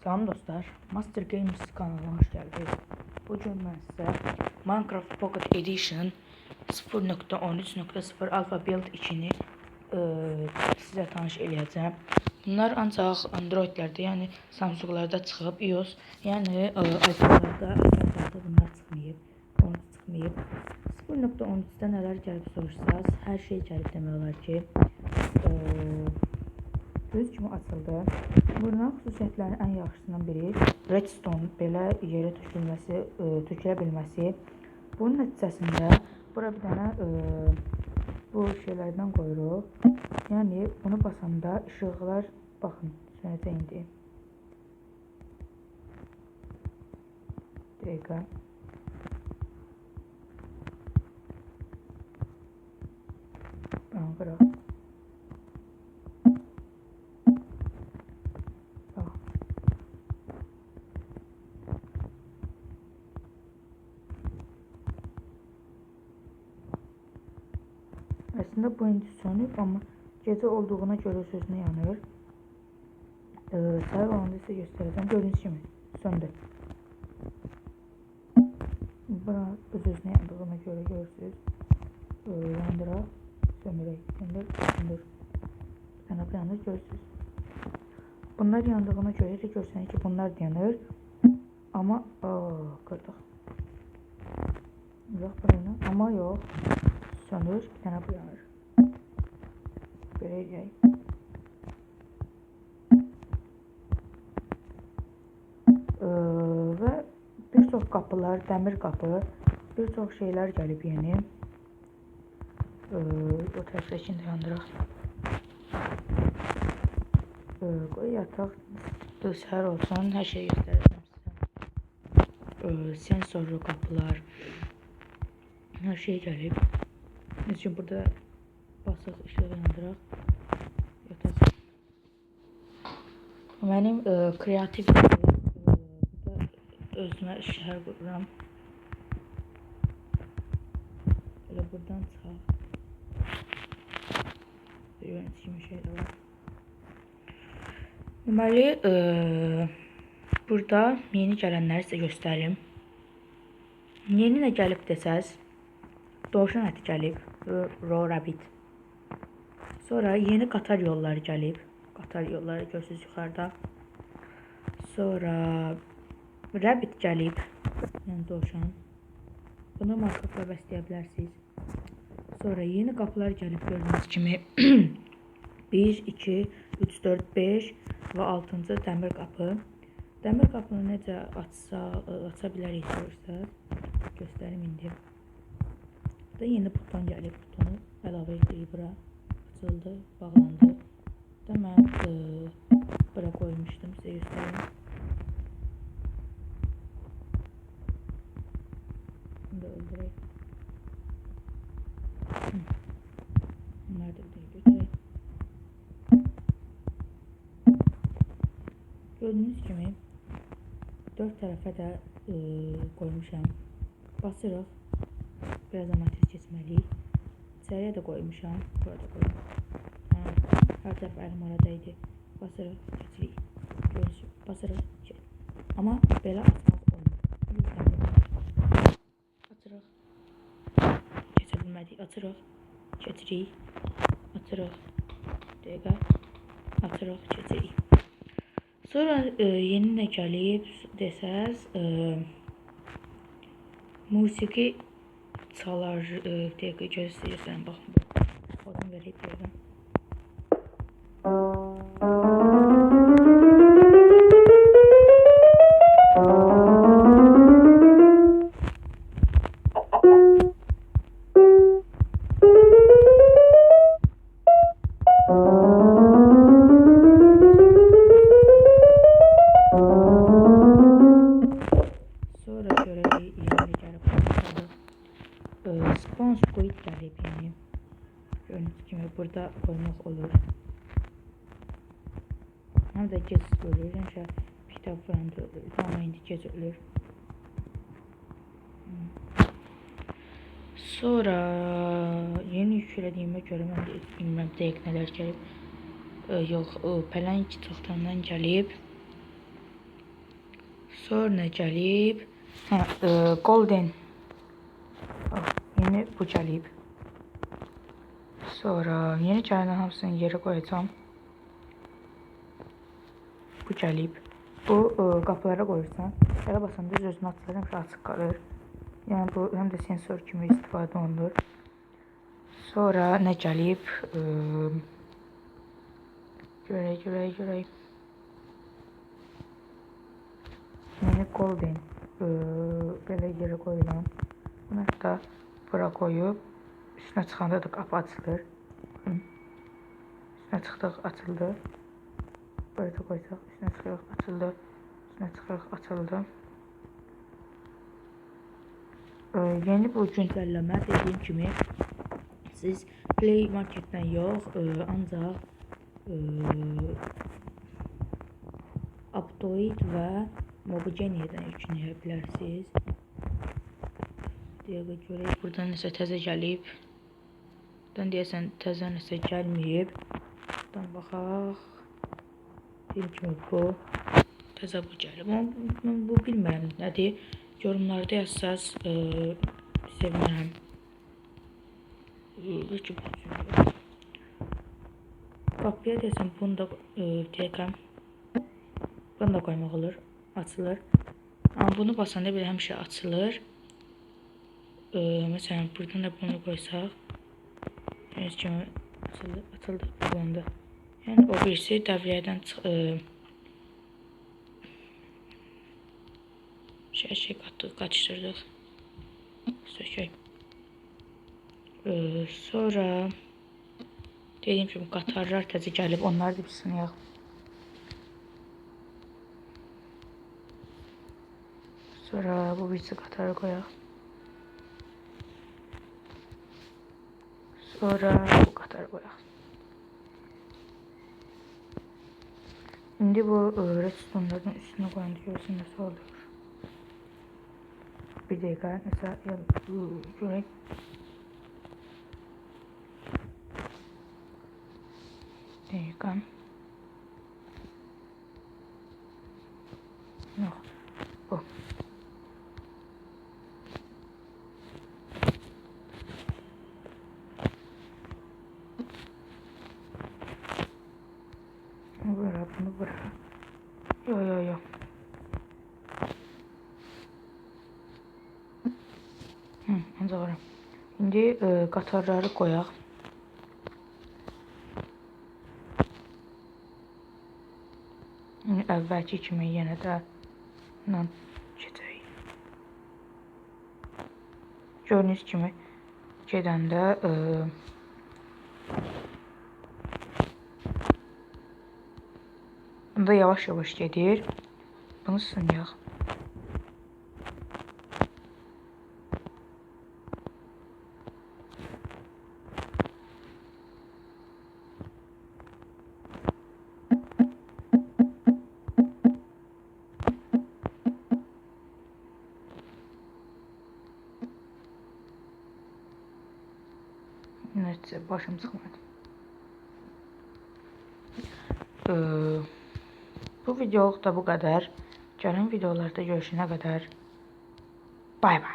Salam dostlar, Master Games kanalına hoş geldiniz. Bugün ben size Minecraft Pocket Edition 0.13.0 Alpha Build 2'ni size tanış eləyəcəm. Bunlar ancaq Androidlərdə, yəni Samsunglarda çıxıb, iOS, yəni iPhone'larda bunlar çıxmayıb, 13 çıxmayıb. 0.13'də nələr gəlib soruşsaz, hər şey gəlib demək olar ki, göz kimi açıldı. Bunun xüsusiyyətlərinin ən yaxşısından biri redstone belə yerə tökülə bilməsi. Bunun nəticəsində bura bir dənə bu şeylərdən qoyuruq. Yəni bunu basanda işıqlar baxın sönəcək indi. Dəqiqə. Qıraq. Aslında bu indi sönüb, amma gecə olduğuna görə sözünə yanır. Səhər olanda sizə göstərəcəm. Gördüyünüz kimi söndü. Bura öz-özünə yandığına görə görürsünüz. Yandıraq, söndürək, söndür. Bir dənə bu yanır, görürsünüz. Bunlar yandığına görə də görsənir ki, bunlar yanır. Amma qırdıq. Yox burayla, amma yox. Sönür, bir dənə bu yanır. Belə eləyək. Və bir çox qapılar, dəmir qapı, bir çox şeylər gəlib yeni. O tərəfdəkini də yandıraq. Qoy yataq, səhər olsun, hər şey göstərəcəm sizə. Sensorlu qapılar, hər şey gəlib. Biz üçün burada basıq işığı yandıraq. Yatacaq. Mənim kreativ burada özümə şəhər qururam. Elə buradan çıxaq. Görüntü kimi şeylər var. Deməli, burada yeni gələnləri sizə göstərim. Yeni nə gəlib desəz, dovşan əti gəlib, raw rabbit. Sonra yeni qatar yolları gəlib. Qatar yolları görürsünüz yuxarıda. Sonra rabbit gəlib, yəni dovşan. Bunu marketlə bəsləyə bilərsiniz. Sonra yeni qapılar gəlib gördüyünüz kimi 1, 2, 3, 4, 5 və 6-cı dəmir qapı. Dəmir qapını necə aça bilərik soruşsaq, göstərim indi. Burada yeni buton gəlib, butonu əlavə edirik bura. Açıldı, bağlandı. Da mən bura qoymuşdum, sizə göstərim. Bunu da öldürək. Bunları da bir götürək. Gördüyünüz kimi 4 tərəfə də qoymuşam. Basırıq. Biraz amativ keçməliyik. İçəriyə də qoymuşam. Burada qoyum. Hər tərəf əlim oradaydı. Basırıq, keçirik. Görürsünüz. Basırıq, keçirik. Amma belə açmaq olmur. Açırıq. Keçə bilmədik. Açırıq. Keçirik. Açırıq. Dəqiqə. Açırıq, keçirik. Sonra yeni nə gəlib desəz, musiqi çalar, dəqiqə göstərirsən, baxın, kodunu verib dəqiqə. Spawn squid gəlib yəni. Gördüyünüz kimi burada qoymaq olur. Həm də gec ölür. Həmişə kitab falan da ölür. Amma indi gec ölür. Sonra yeni yüklədiyimə görə mən də bilmirəm dəqiq nələr gəlib. Yox, pələng çoxdandan gəlib. Sonra gəlib Golden. Yeni bu gəlib. Sonra yeni gələn hamısını yerə qoyacağam. Bu gəlib. Bu qapılara qoyursan. Yerə basanda özünü açılır, həmişə açıq qalır. Yəni bu həm də sensor kimi istifadə olunur. Sonra nə gəlib? Görək. Yeni Golden belə yerə qoyulan. Bunu da bura qoyub üstünə çıxanda da qapı açılır. Üstünə çıxdıq, açıldı. Böyle da qoysaq, üstünə çıxırıq, açıldı. Üstünə çıxırıq, açıldı. Yeni bu güncəlləmə dediyim kimi siz Play Marketdən yox, ancaq Aptoid və Mobigenia'dan yükləyə bilərsiniz. Deyək görək, buradan nəsə təzə gəlib. Buradan deyəsən təzə nəsə gəlməyib. Buradan baxaq. Deyim kimi bu təzə bu gəlib. Mən bu bilmirəm nədir. Yorumlarda yazsaz sevinirəm. Qapıya deyəsən bunu da deyəkəm. Bunu da qoymaq olur. Açılır. Amma bunu basanda belə həmişə açılır. Məsələn buradan da bunu qoysaq. Heç kimi açıldı, qapandı. Yəni o birisi dəvrədən şey qatdıq, qaçışdırdıq. Sökək. Sonra dediyim kimi qatarlar təzə gəlib, onları da bir sınayaq. Sonra bu birisi qatarı qoyaq. Sonra bu qatarı qoyaq. İndi bu redstone'ların üstünə qoyanda görsün nəsə olur. Bir dəqiqə, nəsə görək. Dəqiqə. Yox, bu. Bunu bura. Yo. Ancaq ora. İndi qatarları qoyaq. Əvvəlki kimi yenə də keçək. Gördüyünüz kimi gedəndə bunda yavaş gedir. Bunu sınayaq. Neyse, başım sıxmadı. Bu videoluk da bu qədər. Gələn videolarda görüşənə qədər bay bay.